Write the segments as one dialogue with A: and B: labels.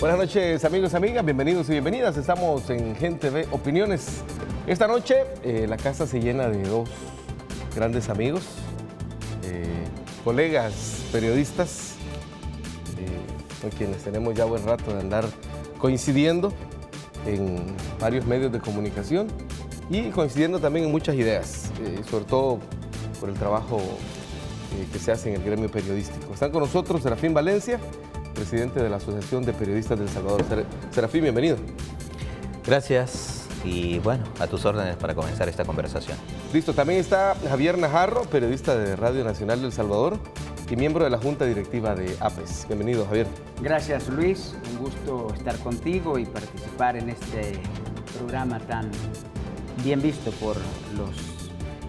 A: Buenas noches, amigos y amigas, bienvenidos y bienvenidas. Estamos en Gente Ve Opiniones. Esta noche la casa se llena de dos grandes amigos, colegas periodistas, con quienes tenemos ya buen rato de andar coincidiendo en varios medios de comunicación y coincidiendo también en muchas ideas, sobre todo por el trabajo que se hace en el gremio periodístico. Están con nosotros Serafín Valencia, presidente de la Asociación de Periodistas de El Salvador. Serafín, bienvenido.
B: Gracias y bueno, a tus órdenes para comenzar esta conversación.
A: Listo, también está Javier Najarro, periodista de Radio Nacional de El Salvador y miembro de la Junta Directiva de APES. Bienvenido, Javier.
C: Gracias, Luis. Un gusto estar contigo y participar en este programa tan bien visto por los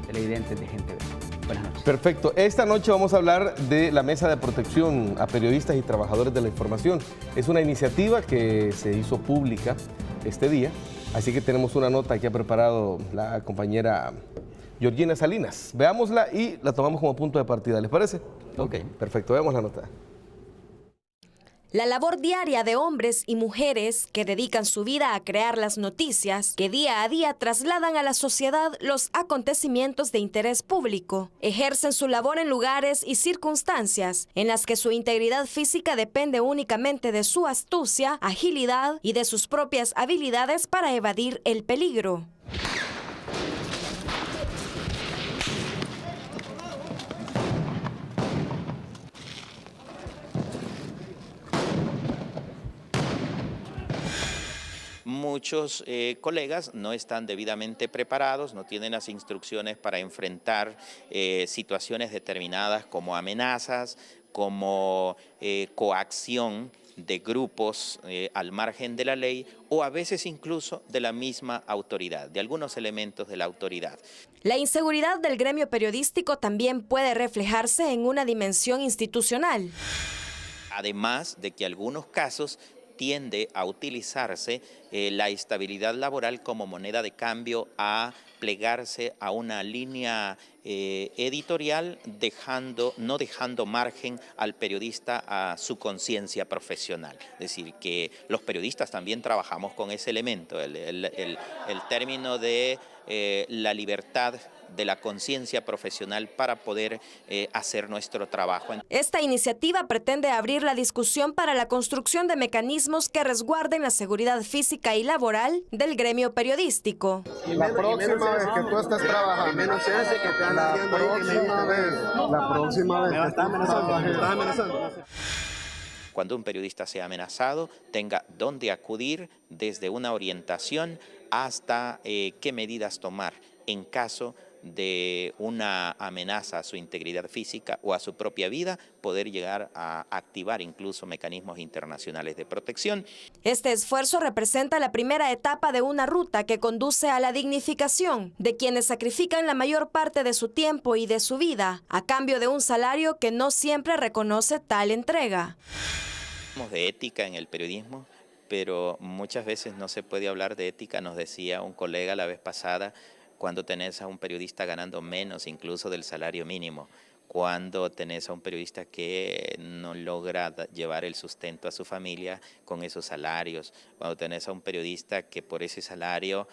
C: televidentes de Gente Ve. Buenas noches.
A: Perfecto. Esta noche vamos a hablar de la Mesa de Protección a Periodistas y Trabajadores de la Información. Es una iniciativa que se hizo pública este día, así que tenemos una nota que ha preparado la compañera Georgina Salinas. Veámosla y la tomamos como punto de partida, ¿les parece?
B: Ok.
A: Perfecto, veamos la nota.
D: La labor diaria de hombres y mujeres que dedican su vida a crear las noticias que día a día trasladan a la sociedad los acontecimientos de interés público, ejercen su labor en lugares y circunstancias en las que su integridad física depende únicamente de su astucia, agilidad y de sus propias habilidades para evadir el peligro.
E: Muchos colegas no están debidamente preparados, no tienen las instrucciones para enfrentar situaciones determinadas como amenazas, como coacción de grupos al margen de la ley o a veces incluso de la misma autoridad, de algunos elementos de la autoridad.
D: La inseguridad del gremio periodístico también puede reflejarse en una dimensión institucional.
E: Además de que en algunos casos tiende a utilizarse la estabilidad laboral como moneda de cambio a plegarse a una línea editorial, no dejando margen al periodista a su conciencia profesional. Es decir, que los periodistas también trabajamos con ese elemento, el término de la libertad de la conciencia profesional para poder hacer nuestro trabajo.
D: Esta iniciativa pretende abrir la discusión para la construcción de mecanismos que resguarden la seguridad física y laboral del gremio periodístico.
F: La próxima vez que tú estés trabajando, la próxima vez que estás amenazando.
E: Cuando un periodista sea amenazado, tenga dónde acudir desde una orientación hasta qué medidas tomar en caso de una amenaza a su integridad física o a su propia vida, poder llegar a activar incluso mecanismos internacionales de protección.
D: Este esfuerzo representa la primera etapa de una ruta que conduce a la dignificación de quienes sacrifican la mayor parte de su tiempo y de su vida a cambio de un salario que no siempre reconoce tal entrega.
E: Hablamos de ética en el periodismo, pero muchas veces no se puede hablar de ética, nos decía un colega la vez pasada, cuando tenés a un periodista ganando menos incluso del salario mínimo, cuando tenés a un periodista que no logra llevar el sustento a su familia con esos salarios, cuando tenés a un periodista que por ese salario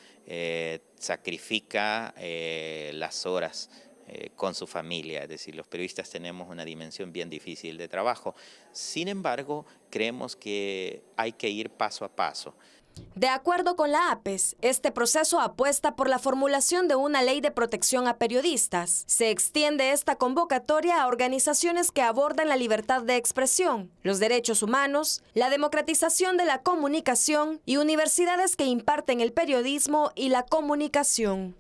E: sacrifica las horas con su familia. Es decir, los periodistas tenemos una dimensión bien difícil de trabajo. Sin embargo, creemos que hay que ir paso a paso.
D: De acuerdo con la APES, este proceso apuesta por la formulación de una ley de protección a periodistas. Se extiende esta convocatoria a organizaciones que abordan la libertad de expresión, los derechos humanos, la democratización de la comunicación y universidades que imparten el periodismo y la comunicación.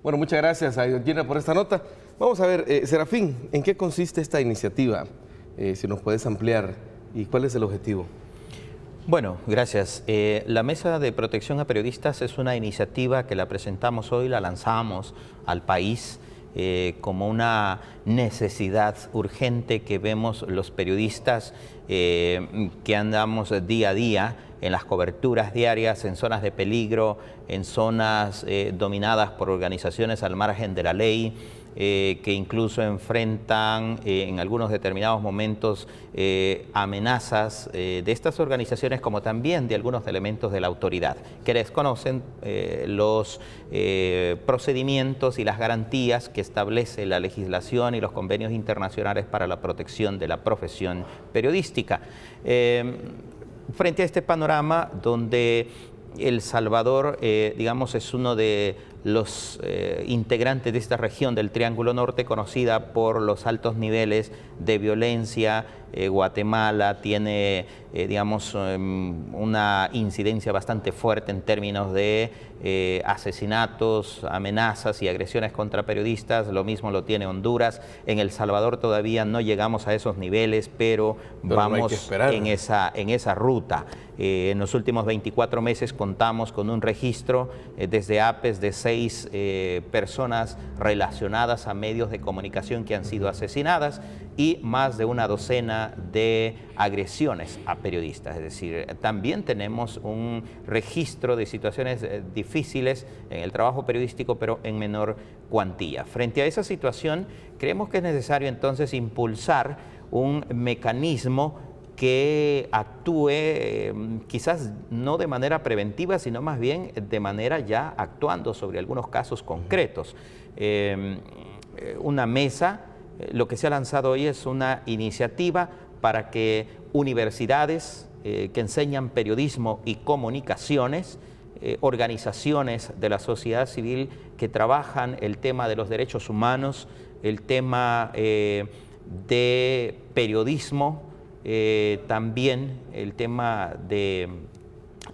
A: Bueno, muchas gracias a Georgina por esta nota. Vamos a ver, Serafín, ¿en qué consiste esta iniciativa? Si nos puedes ampliar, ¿y cuál es el objetivo?
B: Bueno, gracias. La Mesa de Protección a Periodistas es una iniciativa que la presentamos hoy, la lanzamos al país como una necesidad urgente que vemos los periodistas que andamos día a día en las coberturas diarias, en zonas de peligro, en zonas dominadas por organizaciones al margen de la ley, que incluso enfrentan en algunos determinados momentos amenazas de estas organizaciones como también de algunos elementos de la autoridad, que desconocen los procedimientos y las garantías que establece la legislación y los convenios internacionales para la protección de la profesión periodística. Frente a este panorama donde El Salvador, digamos, es uno de los integrantes de esta región del Triángulo Norte, conocida por los altos niveles de violencia. Guatemala tiene, digamos, una incidencia bastante fuerte en términos de asesinatos, amenazas y agresiones contra periodistas. Lo mismo lo tiene Honduras. En El Salvador todavía no llegamos a esos niveles, pero vamos en esa ruta. En los últimos 24 meses contamos con un registro desde APES de 6 personas relacionadas a medios de comunicación que han sido asesinadas y más de una docena de agresiones a periodistas. Es decir, también tenemos un registro de situaciones difíciles en el trabajo periodístico, pero en menor cuantía. Frente a esa situación, creemos que es necesario entonces impulsar un mecanismo que actúe quizás no de manera preventiva, sino más bien de manera ya actuando sobre algunos casos concretos. Una mesa, lo que se ha lanzado hoy es una iniciativa para que universidades que enseñan periodismo y comunicaciones, organizaciones de la sociedad civil que trabajan el tema de los derechos humanos, el tema de periodismo, también el tema de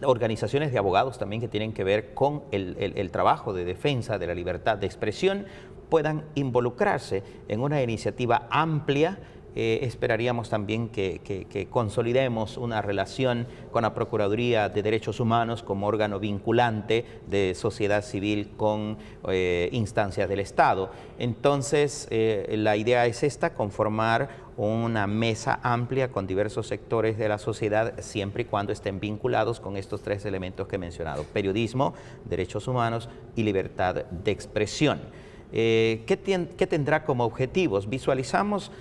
B: organizaciones de abogados también que tienen que ver con el trabajo de defensa de la libertad de expresión, puedan involucrarse en una iniciativa amplia. Esperaríamos también que consolidemos una relación con la Procuraduría de Derechos Humanos como órgano vinculante de sociedad civil con instancias del Estado. Entonces, la idea es esta, conformar una mesa amplia con diversos sectores de la sociedad, siempre y cuando estén vinculados con estos 3 elementos que he mencionado: periodismo, derechos humanos y libertad de expresión. ¿Qué tendrá como objetivos? Visualizamos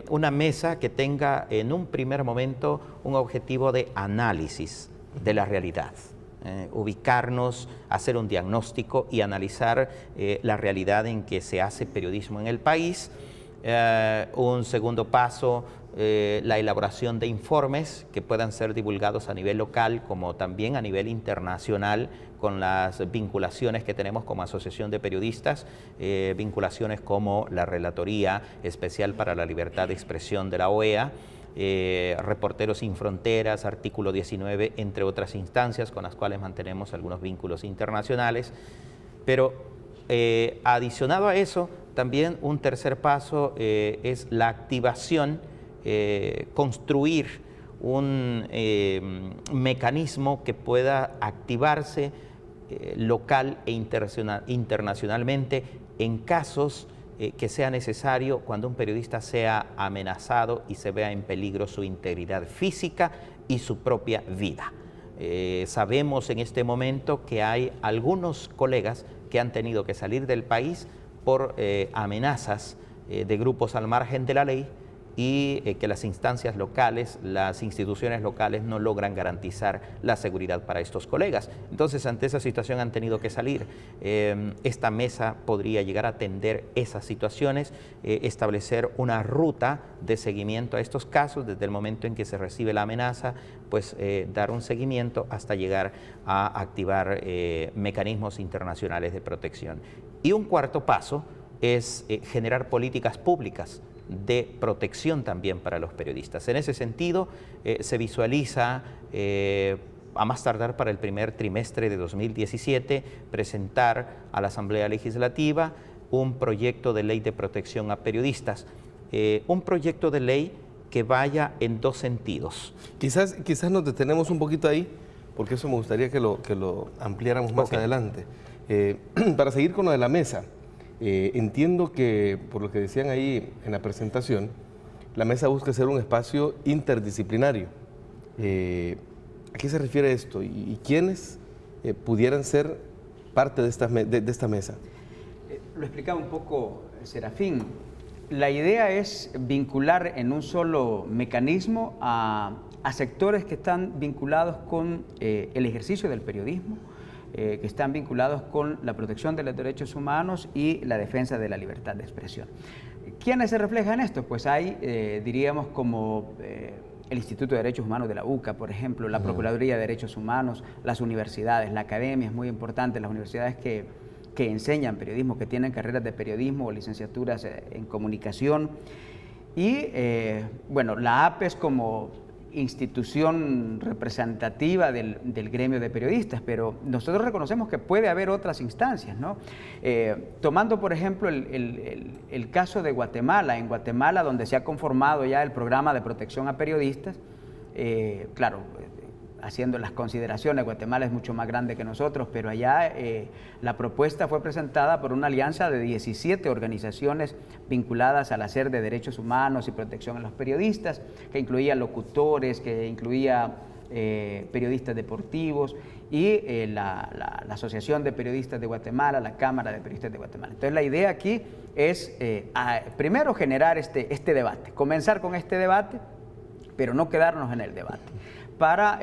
B: una mesa que tenga en un primer momento un objetivo de análisis de la realidad. Ubicarnos, hacer un diagnóstico y analizar la realidad en que se hace periodismo en el país. Un segundo paso, la elaboración de informes que puedan ser divulgados a nivel local como también a nivel internacional, con las vinculaciones que tenemos como Asociación de Periodistas, vinculaciones como la Relatoría Especial para la Libertad de Expresión de la OEA, Reporteros Sin Fronteras, Artículo 19, entre otras instancias con las cuales mantenemos algunos vínculos internacionales. Pero adicionado a eso, también un tercer paso es la activación, construir un mecanismo que pueda activarse local e internacionalmente en casos que sea necesario, cuando un periodista sea amenazado y se vea en peligro su integridad física y su propia vida. Sabemos en este momento que hay algunos colegas que han tenido que salir del país por amenazas de grupos al margen de la ley, y que las instancias locales, las instituciones locales no logran garantizar la seguridad para estos colegas. Entonces, ante esa situación han tenido que salir. Esta mesa podría llegar a atender esas situaciones, establecer una ruta de seguimiento a estos casos desde el momento en que se recibe la amenaza, pues dar un seguimiento hasta llegar a activar mecanismos internacionales de protección. Y un cuarto paso es generar políticas públicas de protección también para los periodistas. En ese sentido, se visualiza a más tardar para el primer trimestre de 2017 presentar a la Asamblea Legislativa un proyecto de ley de protección a periodistas, un proyecto de ley que vaya en 2 sentidos.
A: Quizás nos detenemos un poquito ahí, porque eso me gustaría que lo ampliáramos más adelante. Para seguir con lo de la mesa, entiendo que, por lo que decían ahí en la presentación, la mesa busca ser un espacio interdisciplinario. ¿A qué se refiere esto? ¿Y quiénes pudieran ser parte de esta mesa?
C: Lo explicaba un poco Serafín. La idea es vincular en un solo mecanismo a sectores que están vinculados con el ejercicio del periodismo, que están vinculados con la protección de los derechos humanos y la defensa de la libertad de expresión. ¿Quiénes se reflejan en esto? Pues hay, diríamos, como el Instituto de Derechos Humanos de la UCA, por ejemplo, la Procuraduría de Derechos Humanos, las universidades, la academia es muy importante, las universidades que enseñan periodismo, que tienen carreras de periodismo o licenciaturas en comunicación. Y, bueno, la APE es como institución representativa del gremio de periodistas, pero nosotros reconocemos que puede haber otras instancias, ¿no? Tomando, por ejemplo, el caso de Guatemala, en Guatemala, donde se ha conformado ya el programa de protección a periodistas, claro, haciendo las consideraciones, Guatemala es mucho más grande que nosotros, pero allá la propuesta fue presentada por una alianza de 17 organizaciones vinculadas al hacer de derechos humanos y protección a los periodistas, que incluía locutores, que incluía periodistas deportivos y la Asociación de Periodistas de Guatemala, la Cámara de Periodistas de Guatemala. Entonces la idea aquí es primero generar este debate, comenzar con este debate, pero no quedarnos en el debate, para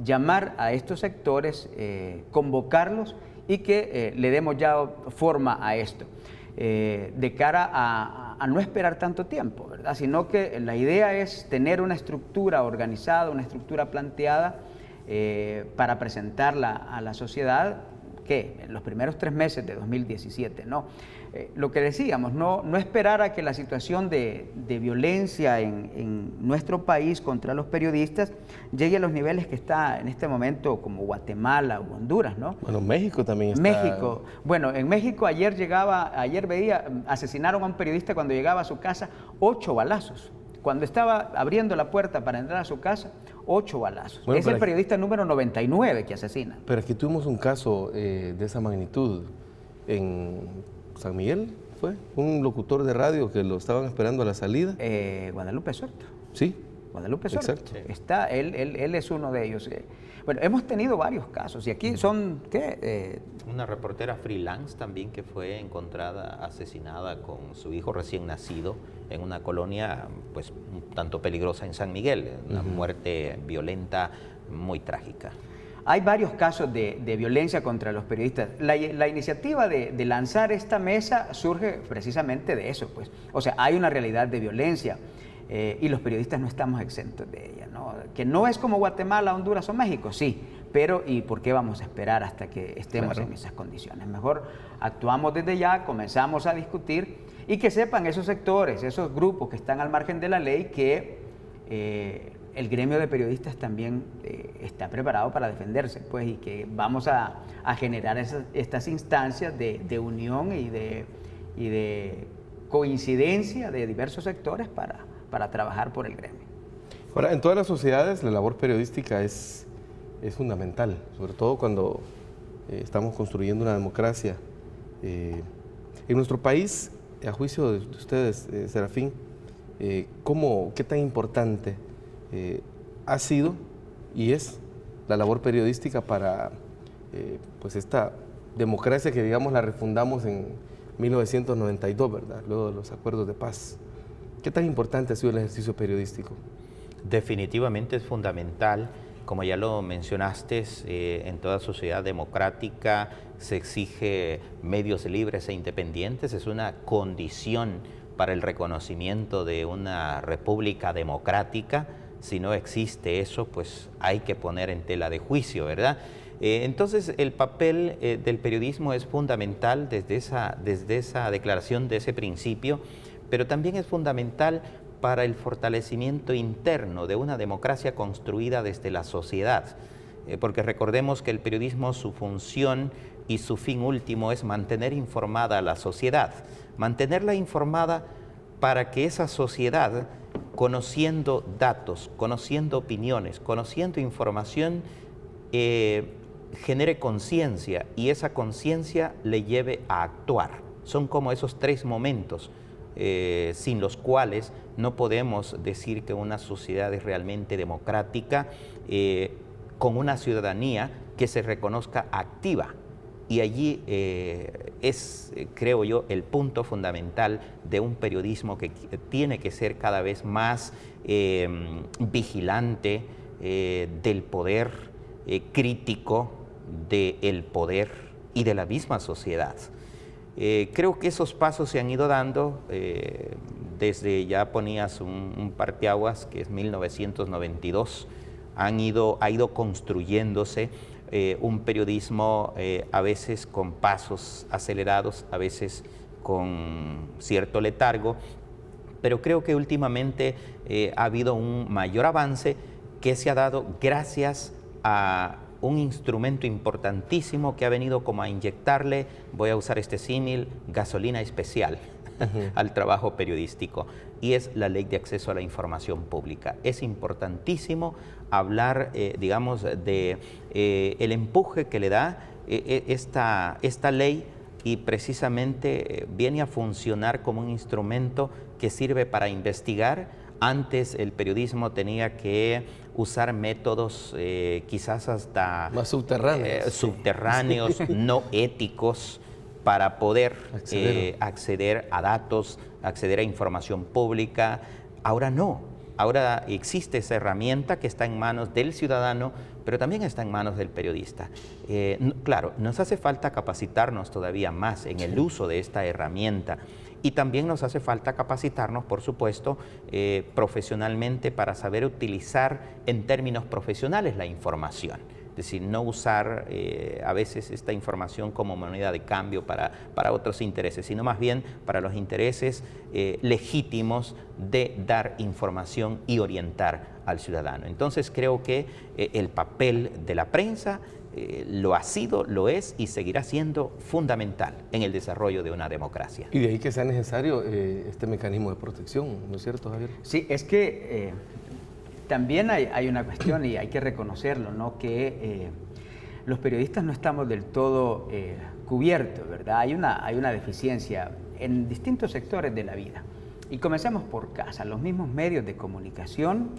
C: llamar a estos sectores, convocarlos y que le demos ya forma a esto, de cara a no esperar tanto tiempo, ¿verdad? Sino que la idea es tener una estructura organizada, una estructura planteada para presentarla a la sociedad, que en los primeros 3 meses de 2017, ¿no? Lo que decíamos, no esperar a que la situación de violencia en nuestro país contra los periodistas llegue a los niveles que está en este momento como Guatemala o Honduras, ¿no?
A: Bueno, México también está...
C: México, bueno, en México ayer veía, asesinaron a un periodista cuando llegaba a su casa, 8 balazos. Cuando estaba abriendo la puerta para entrar a su casa, 8 balazos. Bueno, es el periodista número 99 que asesina.
A: Pero aquí tuvimos un caso de esa magnitud en San Miguel, ¿fue? Un locutor de radio que lo estaban esperando a la salida.
C: Guadalupe Soto.
A: Sí.
C: Guadalupe Soto.
A: Exacto.
C: Está, él es uno de ellos. Bueno, hemos tenido varios casos y aquí son, ¿qué?
B: Una reportera freelance también que fue encontrada asesinada con su hijo recién nacido en una colonia pues un tanto peligrosa en San Miguel, una muerte violenta muy trágica.
C: Hay varios casos de violencia contra los periodistas. La iniciativa de lanzar esta mesa surge precisamente de eso, pues. O sea, hay una realidad de violencia y los periodistas no estamos exentos de ella, ¿no? Que no es como Guatemala, Honduras o México, sí, pero ¿y por qué vamos a esperar hasta que estemos en esas condiciones? Mejor actuamos desde ya, comenzamos a discutir y que sepan esos sectores, esos grupos que están al margen de la ley que el gremio de periodistas también está preparado para defenderse, pues, y que vamos a generar estas instancias de unión y de coincidencia de diversos sectores para trabajar por el gremio.
A: Ahora, en todas las sociedades la labor periodística es fundamental, sobre todo cuando estamos construyendo una democracia. En nuestro país, a juicio de ustedes, Serafín, ¿qué tan importante ha sido y es la labor periodística para pues esta democracia que, digamos, la refundamos en 1992, ¿verdad? Luego de los acuerdos de paz? ¿Qué tan importante ha sido el ejercicio periodístico?
B: Definitivamente es fundamental. Como ya lo mencionaste, en toda sociedad democrática se exige medios libres e independientes. Es una condición para el reconocimiento de una república democrática. Si no existe eso, pues hay que poner en tela de juicio, ¿verdad? Entonces, el papel del periodismo es fundamental desde esa declaración de ese principio, pero también es fundamental para el fortalecimiento interno de una democracia construida desde la sociedad. Porque recordemos que el periodismo, su función y su fin último es mantener informada a la sociedad, mantenerla informada para que esa sociedad, conociendo datos, conociendo opiniones, conociendo información, genere conciencia y esa conciencia le lleve a actuar. Son como esos 3 momentos sin los cuales no podemos decir que una sociedad es realmente democrática, con una ciudadanía que se reconozca activa Y allí creo yo, el punto fundamental de un periodismo que tiene que ser cada vez más vigilante del poder, crítico del poder y de la misma sociedad. Creo que esos pasos se han ido dando desde, ya ponías un parteaguas, que es 1992, ha ido construyéndose un periodismo a veces con pasos acelerados, a veces con cierto letargo, pero creo que últimamente ha habido un mayor avance que se ha dado gracias a un instrumento importantísimo que ha venido como a inyectarle, voy a usar este símil, gasolina especial al trabajo periodístico, y es la Ley de Acceso a la Información Pública. Es importantísimo hablar, digamos, de el empuje que le da esta ley, y precisamente viene a funcionar como un instrumento que sirve para investigar. Antes el periodismo tenía que usar métodos quizás hasta
A: más subterráneos,
B: no éticos, para poder acceder a datos, acceder a información pública. Ahora no, ahora existe esa herramienta que está en manos del ciudadano, pero también está en manos del periodista. Claro, nos hace falta capacitarnos todavía más en el uso de esta herramienta. Y también nos hace falta capacitarnos, por supuesto, profesionalmente, para saber utilizar en términos profesionales la información. Es decir, no usar a veces esta información como moneda de cambio para otros intereses, sino más bien para los intereses legítimos de dar información y orientar al ciudadano. Entonces creo que el papel de la prensa lo ha sido, lo es y seguirá siendo fundamental en el desarrollo de una democracia.
A: Y de ahí que sea necesario este mecanismo de protección, ¿no es cierto, Javier?
C: Sí, es que también hay una cuestión, y hay que reconocerlo, ¿no? Que los periodistas no estamos del todo cubiertos, ¿verdad? Hay una deficiencia en distintos sectores de la vida. Y comencemos por casa, los mismos medios de comunicación.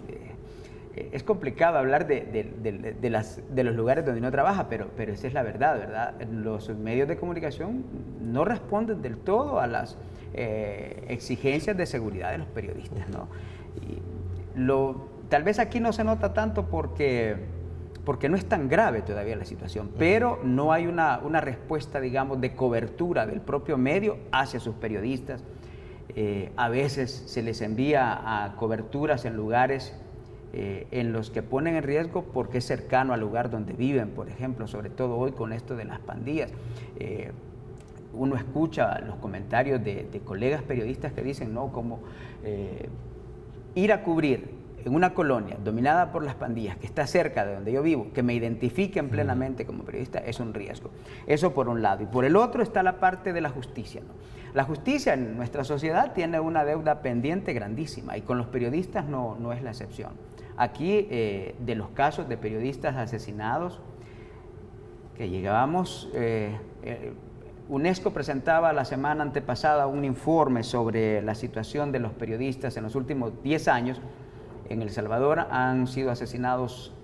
C: Es complicado hablar de los lugares donde uno trabaja, pero esa es la verdad, ¿verdad? Los medios de comunicación no responden del todo a las exigencias de seguridad de los periodistas, ¿no? Y tal vez aquí no se nota tanto porque no es tan grave todavía la situación, pero no hay una respuesta, digamos, de cobertura del propio medio hacia sus periodistas. A veces se les envía a coberturas en lugares en los que ponen en riesgo porque es cercano al lugar donde viven, por ejemplo, sobre todo hoy con esto de las pandillas. Uno escucha los comentarios de colegas periodistas que dicen, no, como ir a cubrir en una colonia dominada por las pandillas que está cerca de donde yo vivo, que me identifiquen plenamente como periodista, es un riesgo. Eso por un lado. Y por el otro está la parte de la justicia, ¿no? La justicia en nuestra sociedad tiene una deuda pendiente grandísima, y con los periodistas no es la excepción. Aquí, de los casos de periodistas asesinados que llegábamos, UNESCO presentaba la semana antepasada un informe sobre la situación de los periodistas en los últimos 10 años. En El Salvador han sido asesinados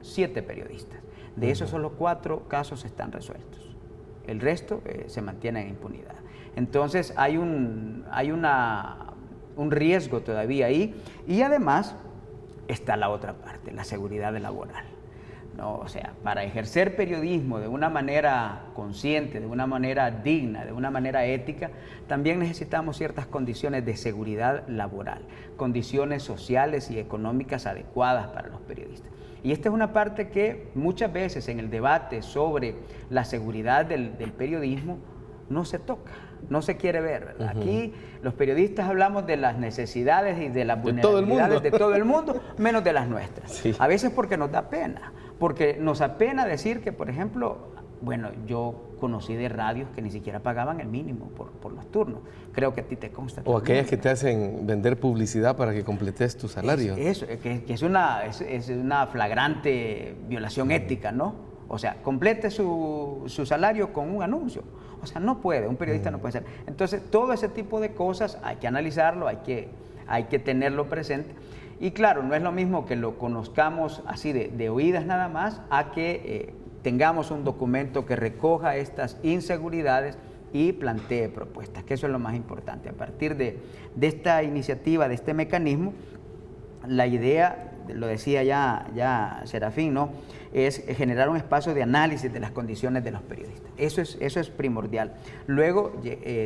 C: 7 periodistas. De esos solo 4 casos están resueltos. El resto se mantiene en impunidad. Entonces hay un riesgo todavía ahí, y además está la otra parte, la seguridad laboral, ¿no? O sea, para ejercer periodismo de una manera consciente, de una manera digna, de una manera ética, también necesitamos ciertas condiciones de seguridad laboral, condiciones sociales y económicas adecuadas para los periodistas. Y esta es una parte que muchas veces en el debate sobre la seguridad del periodismo no se toca, no se quiere ver, ¿verdad? Aquí los periodistas hablamos de las necesidades y de las vulnerabilidades de todo el mundo, menos de las nuestras. Sí. A veces porque nos da pena, porque nos apena decir que, por ejemplo, bueno, yo conocí de radios que ni siquiera pagaban el mínimo por los turnos. Creo que a ti te consta.
A: O aquellas que te hacen vender publicidad para que completes tu salario.
C: Eso, que es una flagrante violación ética, ¿no? O sea, complete su salario con un anuncio. O sea, no puede, un periodista no puede ser. Entonces, todo ese tipo de cosas hay que analizarlo, hay que tenerlo presente. Y claro, no es lo mismo que lo conozcamos así de oídas nada más, a que tengamos un documento que recoja estas inseguridades y plantee propuestas, que eso es lo más importante. A partir de esta iniciativa, de este mecanismo, la idea, lo decía ya Serafín, ¿no?, es generar un espacio de análisis de las condiciones de los periodistas. Eso es primordial. Luego,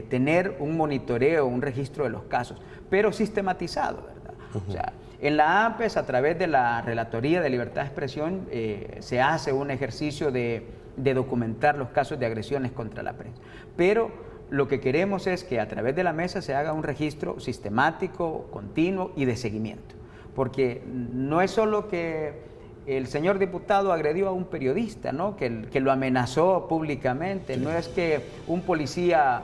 C: tener un monitoreo, un registro de los casos, pero sistematizado, ¿verdad? O sea, en la AMPES, a través de la Relatoría de Libertad de Expresión, se hace un ejercicio de documentar los casos de agresiones contra la prensa. Pero lo que queremos es que a través de la mesa se haga un registro sistemático, continuo y de seguimiento. Porque no es solo que el señor diputado agredió a un periodista, ¿no?, que lo amenazó públicamente, no es que un policía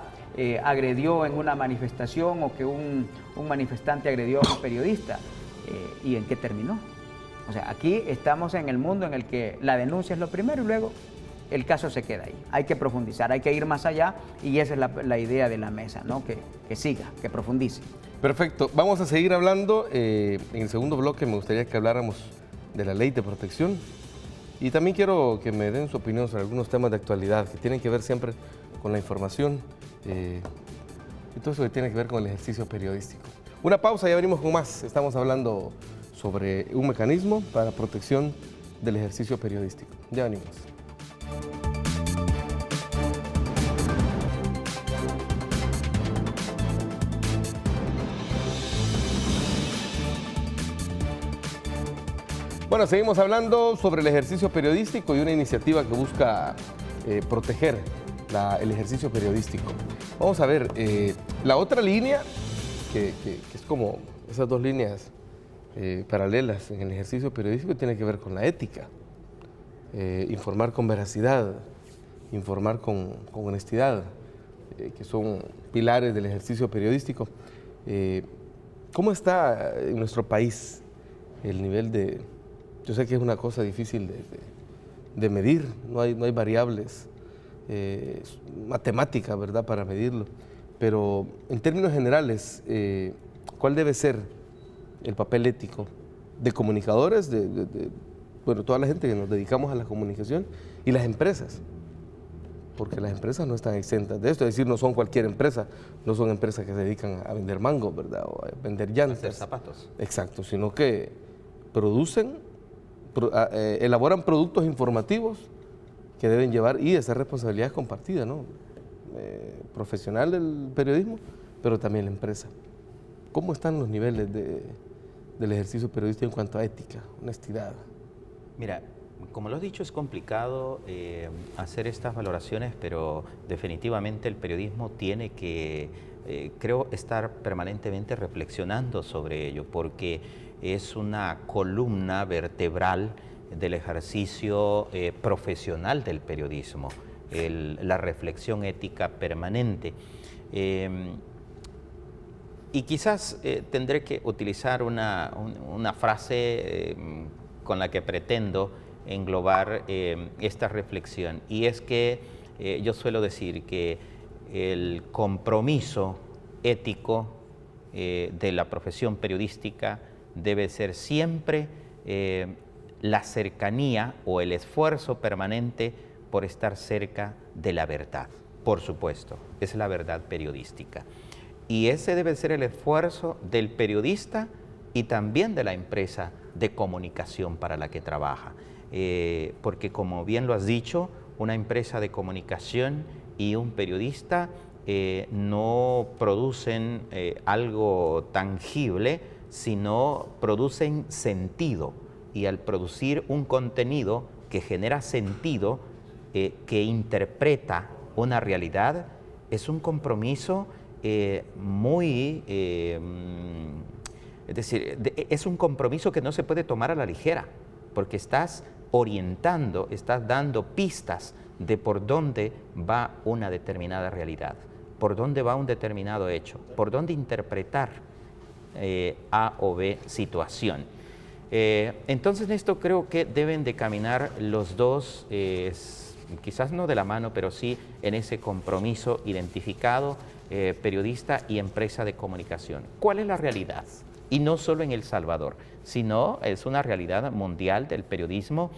C: agredió en una manifestación o que un manifestante agredió a un periodista. ¿Y en qué terminó? O sea, aquí estamos en el mundo en el que la denuncia es lo primero y luego el caso se queda ahí. Hay que profundizar, hay que ir más allá y esa es la idea de la mesa, ¿no?, que siga, que profundice.
A: Perfecto. Vamos a seguir hablando. En el segundo bloque me gustaría que habláramos de la ley de protección y también quiero que me den su opinión sobre algunos temas de actualidad que tienen que ver siempre con la información y todo eso que tiene que ver con el ejercicio periodístico. Una pausa y ya venimos con más. Estamos hablando sobre un mecanismo para protección del ejercicio periodístico. Ya venimos. Bueno, seguimos hablando sobre el ejercicio periodístico y una iniciativa que busca proteger el ejercicio periodístico. Vamos a ver, la otra línea, que es como esas dos líneas paralelas en el ejercicio periodístico, tiene que ver con la ética. Informar con veracidad, informar con honestidad, que son pilares del ejercicio periodístico. ¿Cómo está en nuestro país el nivel de...? Yo sé que es una cosa difícil de medir, no hay variables matemáticas, ¿verdad?, para medirlo, pero en términos generales, ¿cuál debe ser el papel ético de comunicadores, bueno, toda la gente que nos dedicamos a la comunicación y las empresas? Porque las empresas no están exentas de esto, es decir, no son cualquier empresa, no son empresas que se dedican a vender mangos, ¿verdad?, o a vender llantas.
B: Hacer zapatos.
A: Exacto, sino que elaboran productos informativos que deben llevar, y esa responsabilidad es compartida, ¿no?, profesional del periodismo, pero también la empresa. ¿Cómo están los niveles del ejercicio periodístico en cuanto a ética, honestidad?
B: Mira, como lo has dicho, es complicado hacer estas valoraciones, pero definitivamente el periodismo tiene que, creo, estar permanentemente reflexionando sobre ello, porque es una columna vertebral del ejercicio profesional del periodismo, la reflexión ética permanente. Y quizás tendré que utilizar una frase con la que pretendo englobar esta reflexión, y es que yo suelo decir que el compromiso ético de la profesión periodística debe ser siempre la cercanía o el esfuerzo permanente por estar cerca de la verdad. Por supuesto, es la verdad periodística. Y ese debe ser el esfuerzo del periodista y también de la empresa de comunicación para la que trabaja. Porque, como bien lo has dicho, una empresa de comunicación y un periodista no producen algo tangible, sino producen sentido. Y al producir un contenido que genera sentido, que interpreta una realidad, es un compromiso muy... es decir, es un compromiso que no se puede tomar a la ligera, porque estás orientando, estás dando pistas de por dónde va una determinada realidad, por dónde va un determinado hecho, por dónde interpretar A o B situación. Entonces, en esto creo que deben de caminar los dos, quizás no de la mano, pero sí en ese compromiso identificado, periodista y empresa de comunicación. ¿Cuál es la realidad? Y no solo en El Salvador, sino es una realidad mundial del periodismo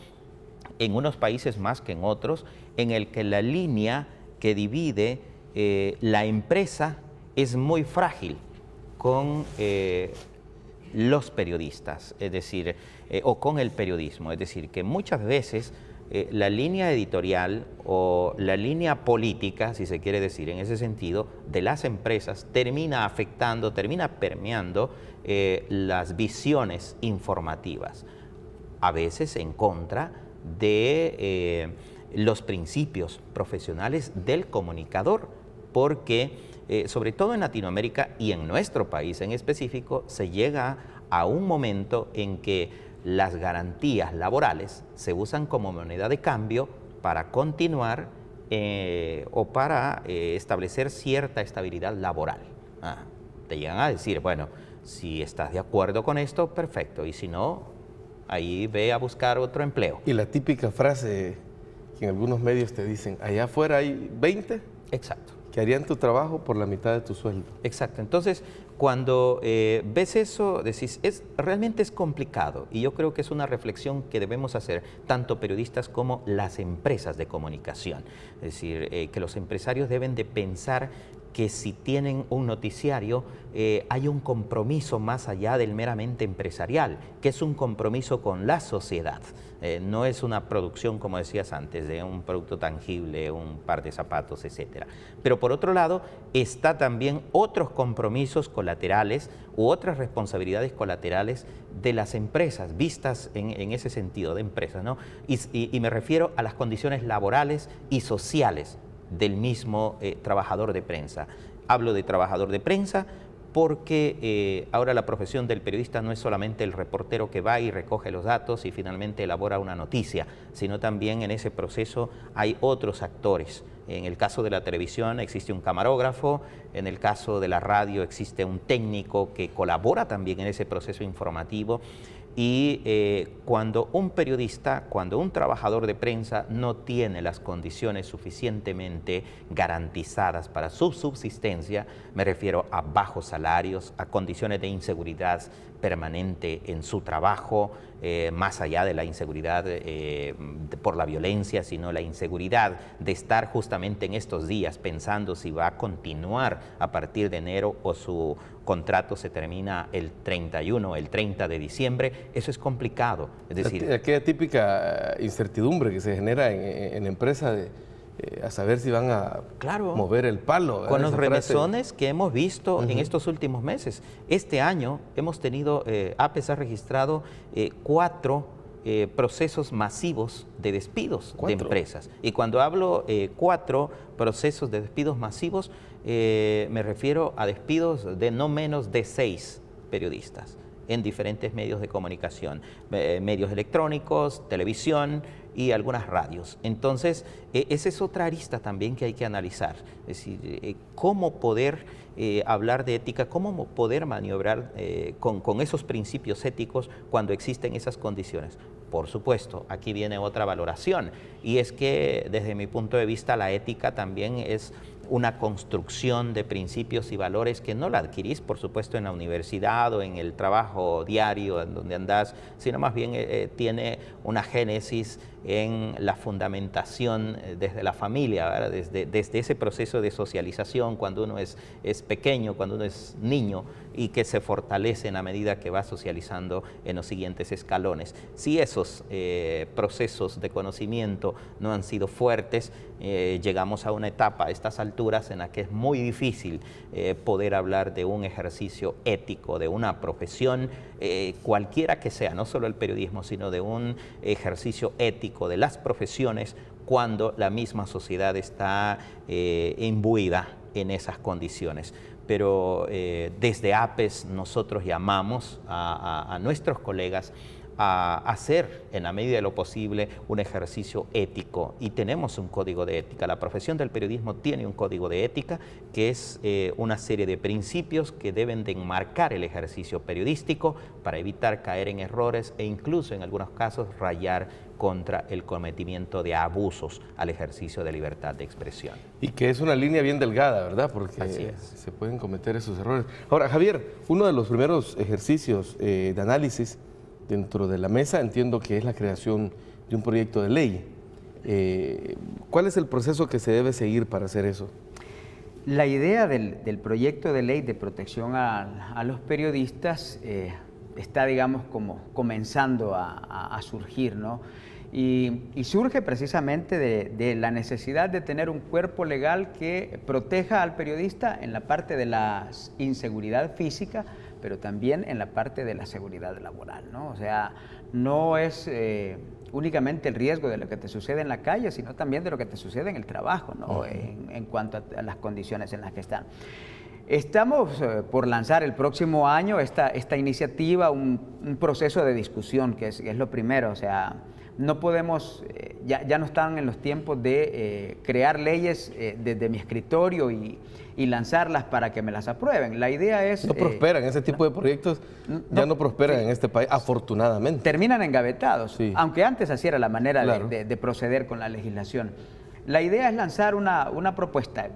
B: en unos países más que en otros, en el que la línea que divide la empresa es muy frágil con los periodistas, es decir, o con el periodismo. Es decir, que muchas veces la línea editorial o la línea política, si se quiere decir en ese sentido, de las empresas termina afectando, termina permeando las visiones informativas, a veces en contra de los principios profesionales del comunicador, porque sobre todo en Latinoamérica y en nuestro país en específico, se llega a un momento en que las garantías laborales se usan como moneda de cambio para continuar o para establecer cierta estabilidad laboral. Te llegan a decir, bueno, si estás de acuerdo con esto, perfecto, y si no, ahí ve a buscar otro empleo.
A: Y la típica frase que en algunos medios te dicen, allá afuera hay 20
B: Exacto.
A: que harían tu trabajo por la mitad de tu sueldo.
B: Exacto. Entonces, cuando ves eso, decís, realmente es complicado, y yo creo que es una reflexión que debemos hacer tanto periodistas como las empresas de comunicación. Es decir, que los empresarios deben de pensar que si tienen un noticiario, hay un compromiso más allá del meramente empresarial, que es un compromiso con la sociedad. No es una producción, como decías antes, de un producto tangible, un par de zapatos, etc. Pero por otro lado, está también otros compromisos colaterales u otras responsabilidades colaterales de las empresas, vistas en ese sentido de empresas, ¿no? Y me refiero a las condiciones laborales y sociales del mismo trabajador de prensa. Hablo de trabajador de prensa porque ahora la profesión del periodista no es solamente el reportero que va y recoge los datos y finalmente elabora una noticia, sino también en ese proceso hay otros actores. En el caso de la televisión existe un camarógrafo, en el caso de la radio existe un técnico que colabora también en ese proceso informativo. Y cuando un periodista, cuando un trabajador de prensa no tiene las condiciones suficientemente garantizadas para su subsistencia, me refiero a bajos salarios, a condiciones de inseguridad permanente en su trabajo, más allá de la inseguridad por la violencia, sino la inseguridad de estar justamente en estos días pensando si va a continuar a partir de enero o su contrato se termina el 31, el 30 de diciembre, eso es complicado. Es decir,
A: aquella típica incertidumbre que se genera en la empresa a saber si van a mover el palo.
B: Con los remesones que hemos visto en estos últimos meses. Este año hemos tenido, APES ha registrado 4 procesos masivos de despidos de empresas. Y cuando hablo 4 procesos de despidos masivos, me refiero a despidos de no menos de 6 periodistas en diferentes medios de comunicación, medios electrónicos, televisión y algunas radios. Entonces, esa es otra arista también que hay que analizar. Es decir, cómo poder hablar de ética, cómo poder maniobrar con esos principios éticos cuando existen esas condiciones. Por supuesto, aquí viene otra valoración, y es que desde mi punto de vista la ética también es una construcción de principios y valores que no la adquirís, por supuesto, en la universidad o en el trabajo diario en donde andás, sino más bien tiene una génesis en la fundamentación desde la familia, ¿verdad? Desde ese proceso de socialización cuando uno es pequeño, cuando uno es niño, y que se fortalece en la medida que va socializando en los siguientes escalones. Si esos procesos de conocimiento no han sido fuertes, llegamos a una etapa a estas alturas en la que es muy difícil poder hablar de un ejercicio ético, de una profesión, cualquiera que sea, no solo el periodismo, sino de un ejercicio ético de las profesiones cuando la misma sociedad está imbuida en esas condiciones. Pero desde APES nosotros llamamos a nuestros colegas a hacer, en la medida de lo posible, un ejercicio ético, y tenemos un código de ética. La profesión del periodismo tiene un código de ética que es una serie de principios que deben de enmarcar el ejercicio periodístico para evitar caer en errores e incluso en algunos casos rayar contra el cometimiento de abusos al ejercicio de libertad de expresión.
A: Y que es una línea bien delgada, ¿verdad? Porque se pueden cometer esos errores. Ahora, Javier, uno de los primeros ejercicios de análisis dentro de la mesa entiendo que es la creación de un proyecto de ley. ¿Cuál es el proceso que se debe seguir para hacer eso?
C: La idea del proyecto de ley de protección a los periodistas está, digamos, como comenzando a surgir, ¿no? Y surge precisamente de la necesidad de tener un cuerpo legal que proteja al periodista en la parte de la inseguridad física, pero también en la parte de la seguridad laboral, ¿no? O sea, no es únicamente el riesgo de lo que te sucede en la calle, sino también de lo que te sucede en el trabajo, ¿no? En cuanto a las condiciones en las que están. Estamos por lanzar el próximo año esta iniciativa, un proceso de discusión, que es lo primero. O sea, no podemos, ya no están en los tiempos de crear leyes desde mi escritorio y lanzarlas para que me las aprueben. La idea es...
A: No prosperan, ese tipo de proyectos ya no prosperan en este país, afortunadamente.
C: Terminan engavetados,
A: sí.
C: Aunque antes así era la manera
A: claro.
C: de proceder con la legislación. La idea es lanzar una propuesta.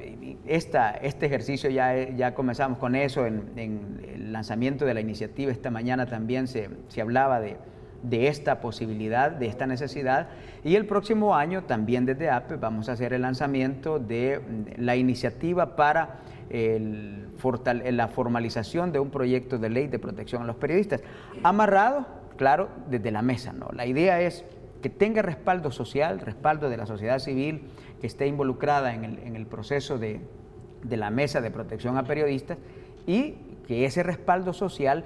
C: Este ejercicio ya comenzamos con eso en el lanzamiento de la iniciativa. Esta mañana también se hablaba de esta posibilidad, de esta necesidad, y el próximo año también desde APE vamos a hacer el lanzamiento de la iniciativa para la formalización de un proyecto de ley de protección a los periodistas, amarrado, claro, desde la mesa, ¿no? La idea es que tenga respaldo social, respaldo de la sociedad civil, que esté involucrada en el proceso de la mesa de protección a periodistas, y que ese respaldo social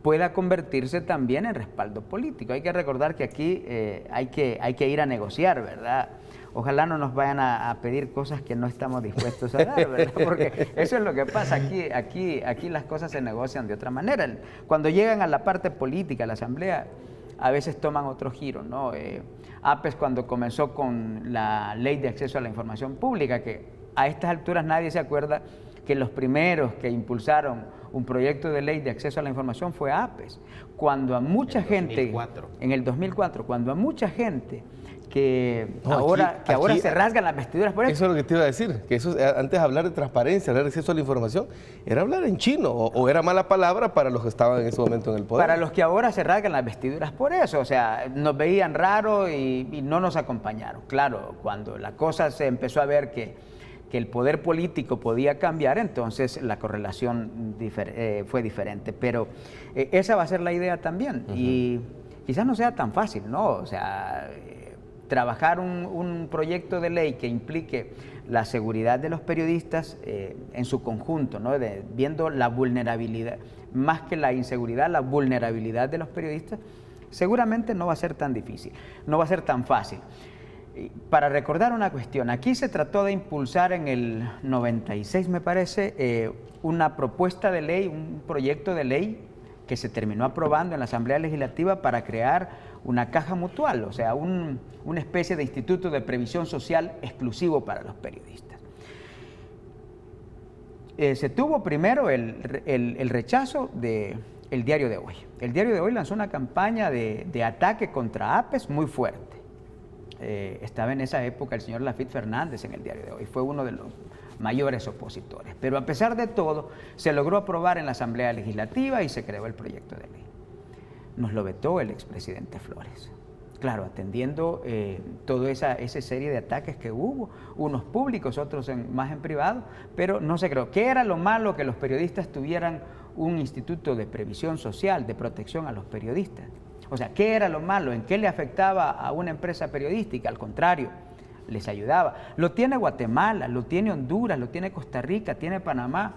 C: pueda convertirse también en respaldo político. Hay que recordar que aquí hay que ir a negociar, ¿verdad? Ojalá no nos vayan a pedir cosas que no estamos dispuestos a dar, ¿verdad? Porque eso es lo que pasa. Aquí las cosas se negocian de otra manera. Cuando llegan a la parte política, a la asamblea, a veces toman otro giro, ¿no? APES, cuando comenzó con la ley de acceso a la información pública, que a estas alturas nadie se acuerda que los primeros que impulsaron un proyecto de ley de acceso a la información fue APES. Cuando a mucha gente, en el 2004, cuando a mucha gente que ahora se rasgan las vestiduras por eso.
A: Eso es lo que te iba a decir, que eso, antes de hablar de transparencia, hablar de acceso a la información, era hablar en chino, o era mala palabra para los que estaban en ese momento en el poder.
C: Para los que ahora se rasgan las vestiduras por eso, o sea, nos veían raro y no nos acompañaron. Claro, cuando la cosa se empezó a ver que el poder político podía cambiar, entonces la correlación fue diferente. Pero esa va a ser la idea también. Y quizás no sea tan fácil, ¿no? O sea, trabajar un proyecto de ley que implique la seguridad de los periodistas en su conjunto, ¿no? Viendo la vulnerabilidad, más que la inseguridad, la vulnerabilidad de los periodistas, seguramente no va a ser tan difícil, no va a ser tan fácil. Para recordar una cuestión, aquí se trató de impulsar en el 96, me parece, una propuesta de ley, un proyecto de ley que se terminó aprobando en la Asamblea Legislativa para crear una caja mutual, o sea, una especie de instituto de previsión social exclusivo para los periodistas. Se tuvo primero el rechazo del Diario de Hoy. El Diario de Hoy lanzó una campaña de ataque contra APES muy fuerte. Estaba en esa época el señor Lafit Fernández en el Diario de Hoy, fue uno de los mayores opositores, pero a pesar de todo se logró aprobar en la Asamblea Legislativa y se creó el proyecto de ley. Nos lo vetó el expresidente Flores, claro, atendiendo toda esa serie de ataques que hubo, unos públicos, otros más en privado, pero no se creó. ¿Qué era lo malo? Que los periodistas tuvieran un instituto de previsión social, de protección a los periodistas. O sea, ¿qué era lo malo? ¿En qué le afectaba a una empresa periodística? Al contrario, les ayudaba. Lo tiene Guatemala, lo tiene Honduras, lo tiene Costa Rica, tiene Panamá.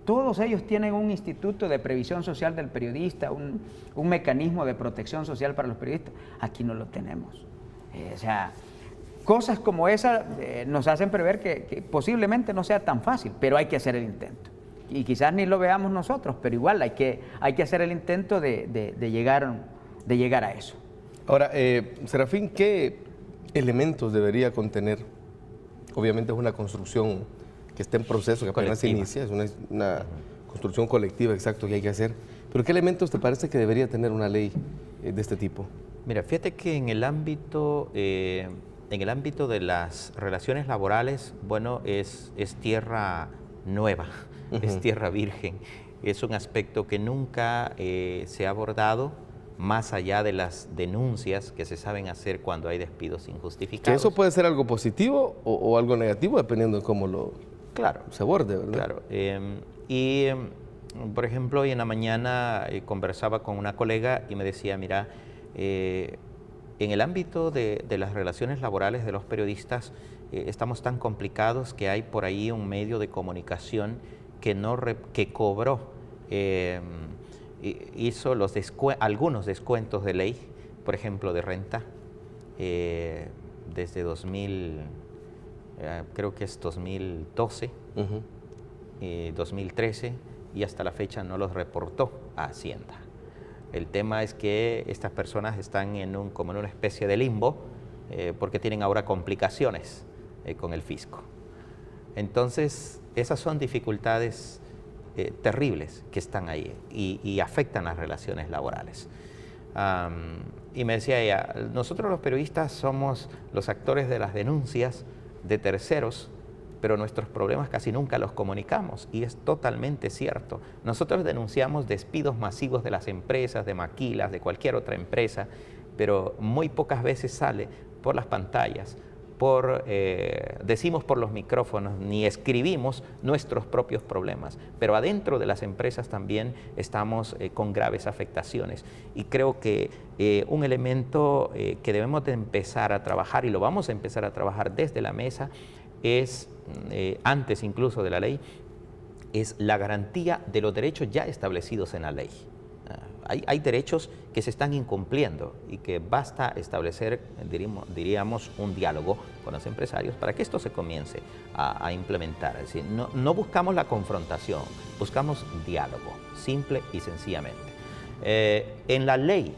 C: Todos ellos tienen un instituto de previsión social del periodista, un mecanismo de protección social para los periodistas. Aquí no lo tenemos. O sea, cosas como esa nos hacen prever que posiblemente no sea tan fácil, pero hay que hacer el intento. Y quizás ni lo veamos nosotros, pero igual hay que hacer el intento de llegar a eso.
A: Ahora, Serafín, ¿qué elementos debería contener? Obviamente es una construcción que está en proceso, que apenas se inicia, es una construcción colectiva, exacto, que hay que hacer. Pero ¿qué elementos te parece que debería tener una ley de este tipo?
B: Mira, fíjate que en el ámbito de las relaciones laborales, bueno, es tierra nueva, es tierra virgen. Es un aspecto que nunca se ha abordado más allá de las denuncias que se saben hacer cuando hay despidos injustificados.
A: Que eso puede ser algo positivo o algo negativo, dependiendo de cómo
B: claro,
A: se aborde, ¿verdad?
B: Claro. Por ejemplo, hoy en la mañana conversaba con una colega y me decía, mira, en el ámbito de las relaciones laborales de los periodistas estamos tan complicados que hay por ahí un medio de comunicación que cobró, hizo algunos descuentos de ley, por ejemplo, de renta, desde 2000, creo que es 2012, 2013, y hasta la fecha no los reportó a Hacienda. El tema es que estas personas están como en una especie de limbo porque tienen ahora complicaciones con el fisco. Entonces, esas son dificultades terribles que están ahí y afectan las relaciones laborales. Y me decía ella, nosotros los periodistas somos los actores de las denuncias de terceros, pero nuestros problemas casi nunca los comunicamos, y es totalmente cierto. Nosotros denunciamos despidos masivos de las empresas, de Maquilas, de cualquier otra empresa, pero muy pocas veces sale por las pantallas, decimos por los micrófonos, ni escribimos nuestros propios problemas, pero adentro de las empresas también estamos con graves afectaciones. Y creo que un elemento que debemos de empezar a trabajar, y lo vamos a empezar a trabajar desde la mesa, es, antes incluso de la ley, es la garantía de los derechos ya establecidos en la ley. Hay derechos que se están incumpliendo y que basta establecer, diríamos, un diálogo con los empresarios para que esto se comience a implementar. Es decir, no buscamos la confrontación, buscamos diálogo, simple y sencillamente. En la ley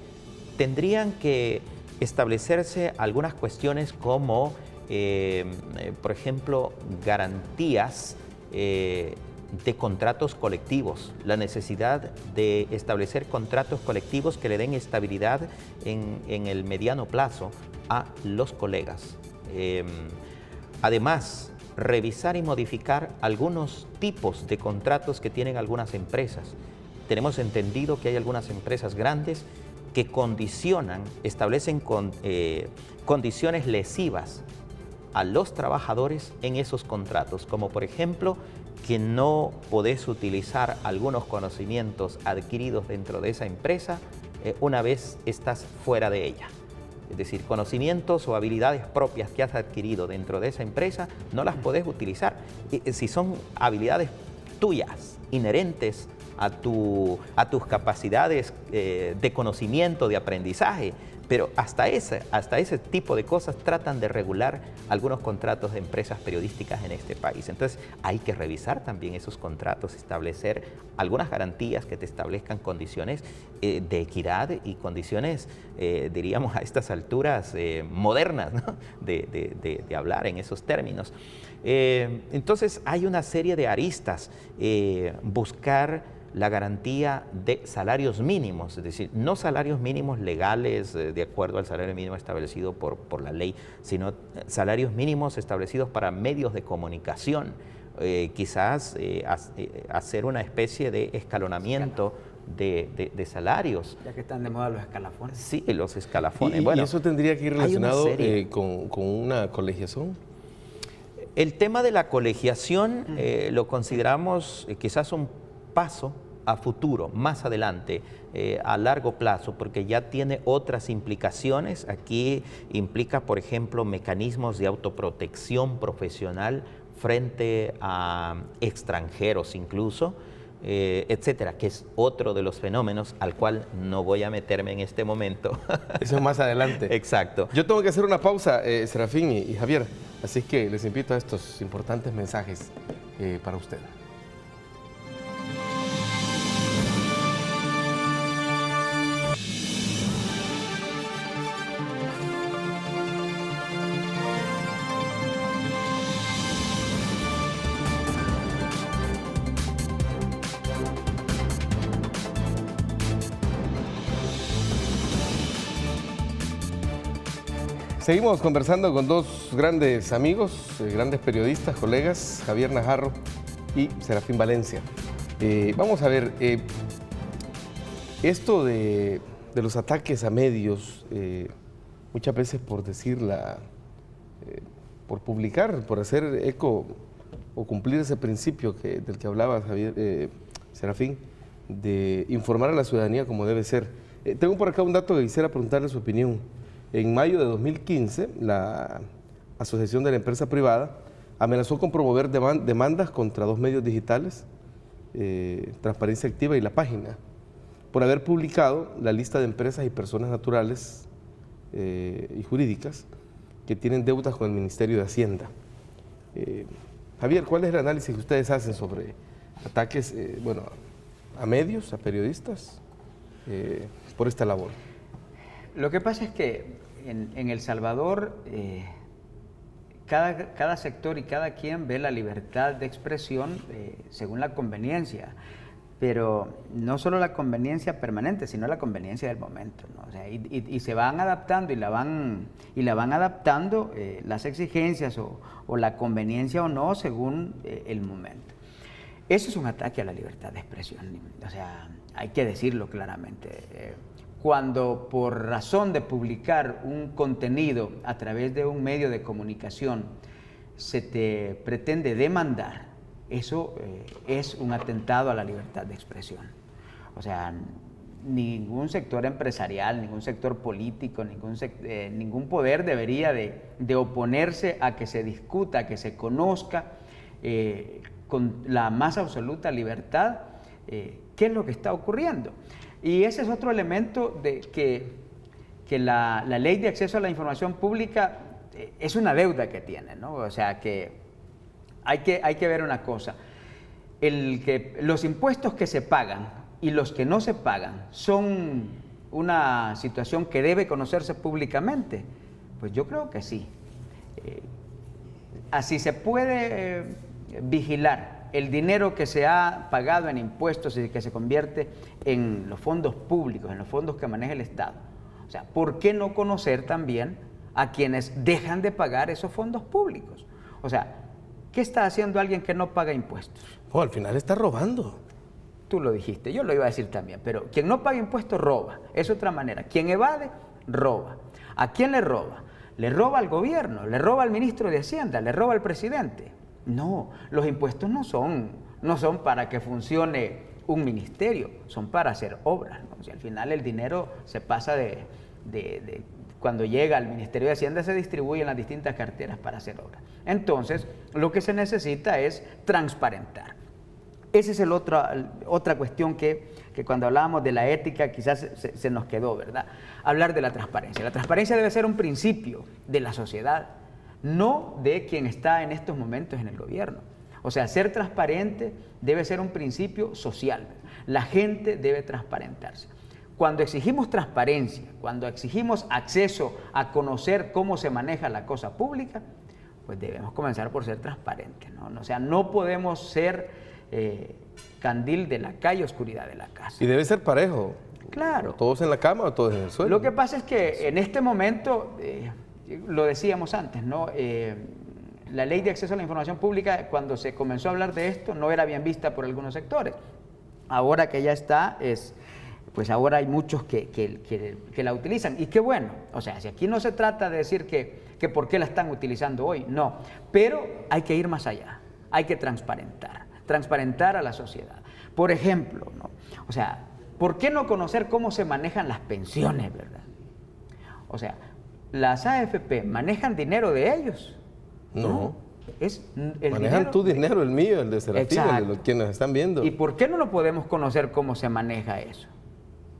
B: tendrían que establecerse algunas cuestiones como por ejemplo, garantías de contratos colectivos, la necesidad de establecer contratos colectivos que le den estabilidad en el mediano plazo a los colegas. Además, revisar y modificar algunos tipos de contratos que tienen algunas empresas. Tenemos entendido que hay algunas empresas grandes que establecen condiciones lesivas a los trabajadores en esos contratos, como por ejemplo que no podés utilizar algunos conocimientos adquiridos dentro de esa empresa una vez estás fuera de ella. Es decir, conocimientos o habilidades propias que has adquirido dentro de esa empresa no las podés utilizar. Si son habilidades tuyas, inherentes a tus capacidades de conocimiento, de aprendizaje, pero hasta ese tipo de cosas tratan de regular algunos contratos de empresas periodísticas en este país. Entonces hay que revisar también esos contratos, establecer algunas garantías que te establezcan condiciones de equidad y condiciones, diríamos a estas alturas, modernas, ¿no? de hablar en esos términos. Entonces hay una serie de aristas, buscar la garantía de salarios mínimos, es decir, no salarios mínimos legales de acuerdo al salario mínimo establecido por la ley, sino salarios mínimos establecidos para medios de comunicación, quizás hacer una especie de escalonamiento de salarios.
C: Ya que están de moda los escalafones.
B: Sí, los escalafones.
A: ¿Y eso tendría que ir relacionado con una colegiación?
B: El tema de la colegiación lo consideramos quizás un paso a futuro, más adelante, a largo plazo, porque ya tiene otras implicaciones. Aquí implica, por ejemplo, mecanismos de autoprotección profesional frente a extranjeros incluso, etcétera, que es otro de los fenómenos al cual no voy a meterme en este momento.
A: Eso es más adelante.
B: Exacto.
A: Yo tengo que hacer una pausa, Serafín y Javier, así que les invito a estos importantes mensajes para usted. Seguimos conversando con dos grandes amigos, grandes periodistas, colegas, Javier Najarro y Serafín Valencia. Vamos a ver, esto de de los ataques a medios, muchas veces por decirla, por publicar, por hacer eco o cumplir ese principio del que hablaba Javier Serafín, de informar a la ciudadanía como debe ser. Tengo por acá un dato que quisiera preguntarle su opinión. En mayo de 2015, la Asociación de la Empresa Privada amenazó con promover demandas contra 2 medios digitales, Transparencia Activa y La Página, por haber publicado la lista de empresas y personas naturales y jurídicas que tienen deudas con el Ministerio de Hacienda. Javier, ¿cuál es el análisis que ustedes hacen sobre ataques a medios, a periodistas, por esta labor?
C: Lo que pasa es que en El Salvador cada sector y cada quien ve la libertad de expresión según la conveniencia, pero no solo la conveniencia permanente, sino la conveniencia del momento, ¿no? O sea, y se van adaptando y la van adaptando las exigencias o la conveniencia o no según el momento. Eso es un ataque a la libertad de expresión, o sea, hay que decirlo claramente. Cuando por razón de publicar un contenido a través de un medio de comunicación se te pretende demandar, eso es un atentado a la libertad de expresión. O sea, ningún sector empresarial, ningún sector político, ningún poder debería de oponerse a que se discuta, a que se conozca con la más absoluta libertad qué es lo que está ocurriendo. Y ese es otro elemento de que la ley de acceso a la información pública es una deuda que tiene, ¿no? O sea que hay que ver una cosa, los impuestos que se pagan y los que no se pagan son una situación que debe conocerse públicamente. Pues yo creo que sí. Así se puede vigilar el dinero que se ha pagado en impuestos y que se convierte en los fondos públicos, en los fondos que maneja el Estado. O sea, ¿por qué no conocer también a quienes dejan de pagar esos fondos públicos? O sea, ¿qué está haciendo alguien que no paga impuestos?
A: Al final está robando.
C: Tú lo dijiste, yo lo iba a decir también, pero quien no paga impuestos roba, es otra manera. Quien evade, roba. ¿A quién le roba? Le roba al gobierno, le roba al ministro de Hacienda, le roba al presidente. No, los impuestos no son para que funcione un ministerio, son para hacer obras, ¿no? O sea, al final el dinero se pasa cuando llega al Ministerio de Hacienda se distribuye en las distintas carteras para hacer obras. Entonces, lo que se necesita es transparentar. Esa es otra cuestión que cuando hablábamos de la ética quizás se nos quedó, ¿verdad? Hablar de la transparencia. La transparencia debe ser un principio de la sociedad, no de quien está en estos momentos en el gobierno. O sea, ser transparente debe ser un principio social. La gente debe transparentarse. Cuando exigimos transparencia, cuando exigimos acceso a conocer cómo se maneja la cosa pública, pues debemos comenzar por ser transparentes, ¿no? O sea, no podemos ser candil de la calle, oscuridad de la casa.
A: Y debe ser parejo.
C: Claro.
A: ¿Todos en la cama o todos en el suelo?
C: Lo que pasa es que en este momento, lo decíamos antes, ¿no? La ley de acceso a la información pública, cuando se comenzó a hablar de esto, no era bien vista por algunos sectores. Ahora que ya está, pues ahora hay muchos que la utilizan. Y qué bueno, o sea, si aquí no se trata de decir que por qué la están utilizando hoy, no. Pero hay que ir más allá, hay que transparentar a la sociedad. Por ejemplo, ¿no? O sea, ¿por qué no conocer cómo se manejan las pensiones, verdad? O sea, las AFP manejan dinero de ellos.
A: No.
C: Es el
A: manejan
C: dinero
A: tu dinero, el mío, el de Serafín, el de los quienes están viendo.
C: ¿Y por qué no lo podemos conocer cómo se maneja eso?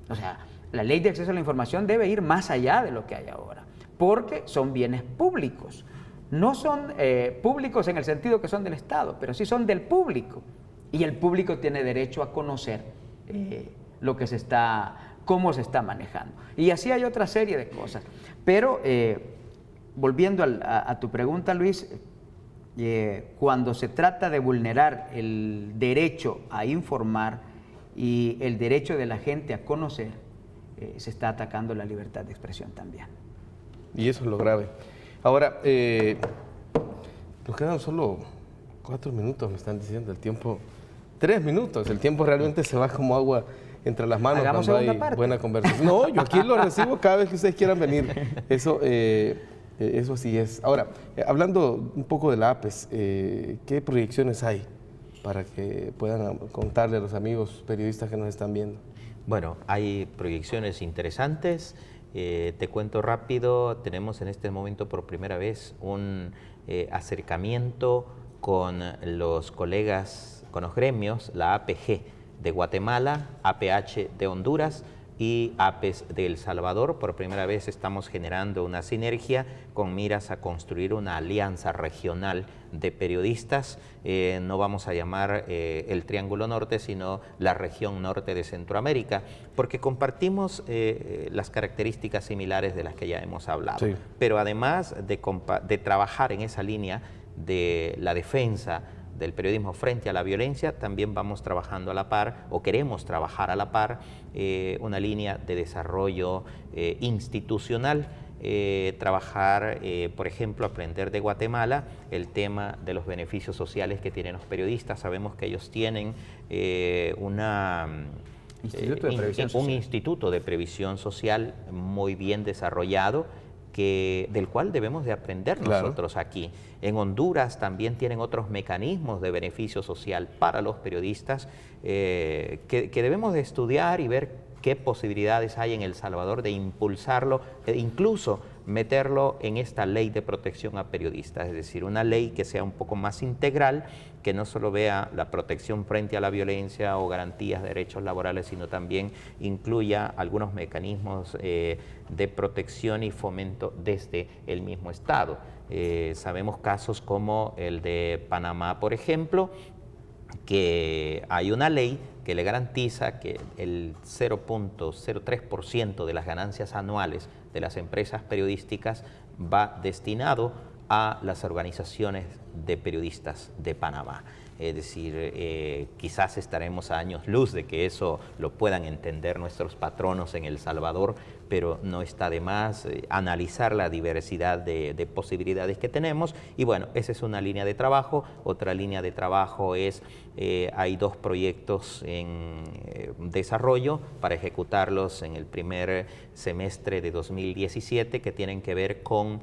C: O sea, la ley de acceso a la información debe ir más allá de lo que hay ahora, porque son bienes públicos. No son públicos en el sentido que son del Estado, pero sí son del público. Y el público tiene derecho a conocer cómo se está manejando. Y así hay otra serie de cosas. Pero, volviendo a tu pregunta, Luis, cuando se trata de vulnerar el derecho a informar y el derecho de la gente a conocer, se está atacando la libertad de expresión también.
A: Y eso es lo grave. Ahora, nos quedan solo 4 minutos, me están diciendo, el tiempo, 3 minutos, el tiempo realmente se va como agua entre las manos
C: Hagamos
A: cuando hay
C: segunda parte.
A: buena conversación. No, yo aquí lo recibo cada vez que ustedes quieran venir. Eso así es. Ahora, hablando un poco de la APES, ¿qué proyecciones hay para que puedan contarle a los amigos periodistas que nos están viendo?
B: Bueno, hay proyecciones interesantes. Te cuento rápido, tenemos en este momento por primera vez un acercamiento con los colegas, con los gremios, la APG de Guatemala, APH de Honduras y APES de El Salvador. Por primera vez estamos generando una sinergia con miras a construir una alianza regional de periodistas. No vamos a llamar el Triángulo Norte, sino la región norte de Centroamérica, porque compartimos las características similares de las que ya hemos hablado.
A: Sí.
B: Pero además de trabajar en esa línea de la defensa del periodismo frente a la violencia, también vamos trabajando a la par, o queremos trabajar a la par, una línea de desarrollo institucional, trabajar, por ejemplo, aprender de Guatemala el tema de los beneficios sociales que tienen los periodistas. Sabemos que ellos tienen un instituto de previsión social muy bien desarrollado, del cual debemos de aprender nosotros aquí. En Honduras también tienen otros mecanismos de beneficio social para los periodistas que debemos de estudiar y ver qué posibilidades hay en El Salvador de impulsarlo e incluso meterlo en esta ley de protección a periodistas, es decir, una ley que sea un poco más integral, que no solo vea la protección frente a la violencia o garantías de derechos laborales, sino también incluya algunos mecanismos de protección y fomento desde el mismo Estado. Sabemos casos como el de Panamá, por ejemplo, que hay una ley que le garantiza que el 0.03% de las ganancias anuales de las empresas periodísticas va destinado a las organizaciones de periodistas de Panamá. Es decir, quizás estaremos a años luz de que eso lo puedan entender nuestros patronos en El Salvador, pero no está de más analizar la diversidad de posibilidades que tenemos. Y bueno, esa es una línea de trabajo. Otra línea de trabajo es, hay 2 proyectos en desarrollo para ejecutarlos en el primer semestre de 2017 que tienen que ver con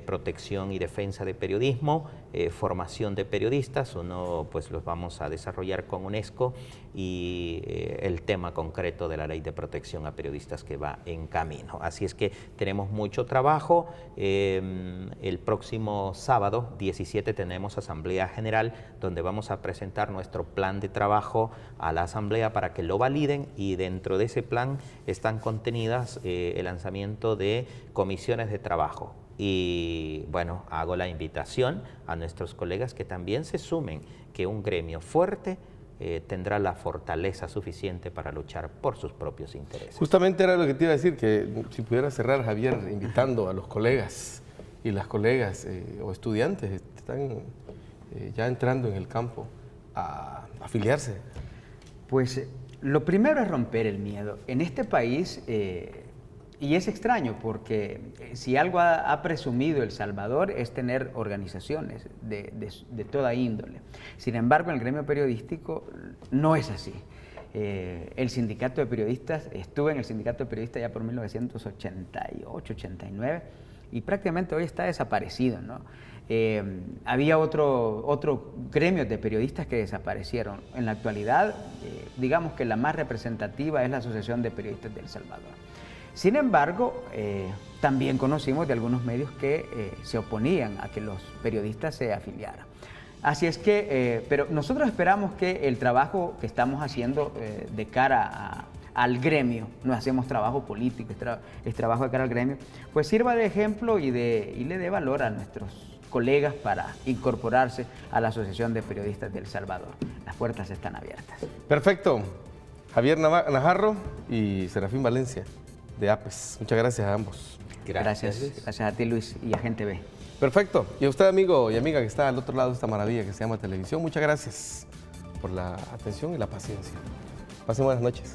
B: protección y defensa de periodismo, formación de periodistas. Uno pues los vamos a desarrollar con UNESCO y el tema concreto de la ley de protección a periodistas que va en camino. Así es que tenemos mucho trabajo. El próximo sábado 17 tenemos Asamblea General, donde vamos a presentar nuestro plan de trabajo a la Asamblea para que lo validen, y dentro de ese plan están contenidas el lanzamiento de comisiones de trabajo. Y bueno, hago la invitación a nuestros colegas que también se sumen, que un gremio fuerte tendrá la fortaleza suficiente para luchar por sus propios intereses.
A: Justamente era lo que te iba a decir, que si pudiera cerrar, Javier, invitando a los colegas y las colegas o estudiantes que están ya entrando en el campo a afiliarse.
C: Pues lo primero es romper el miedo. En este país, y es extraño porque si algo ha presumido El Salvador es tener organizaciones de toda índole. Sin embargo, en el gremio periodístico no es así. El sindicato de periodistas, estuve en el sindicato de periodistas ya por 1988, 89, y prácticamente hoy está desaparecido, ¿no? Había otro gremio de periodistas que desaparecieron. En la actualidad, digamos que la más representativa es la Asociación de Periodistas de El Salvador. Sin embargo, también conocimos de algunos medios que se oponían a que los periodistas se afiliaran. Así es que, pero nosotros esperamos que el trabajo que estamos haciendo de cara al gremio, no hacemos trabajo político, es trabajo de cara al gremio, pues sirva de ejemplo y le dé valor a nuestros colegas para incorporarse a la Asociación de Periodistas de El Salvador. Las puertas están abiertas.
A: Perfecto. Javier Najarro y Serafín Valencia, de APES. Muchas gracias a ambos.
C: Gracias a ti, Luis, y a Gente B.
A: Perfecto. Y a usted, amigo y amiga que está al otro lado de esta maravilla que se llama televisión, muchas gracias por la atención y la paciencia. Pasen buenas noches.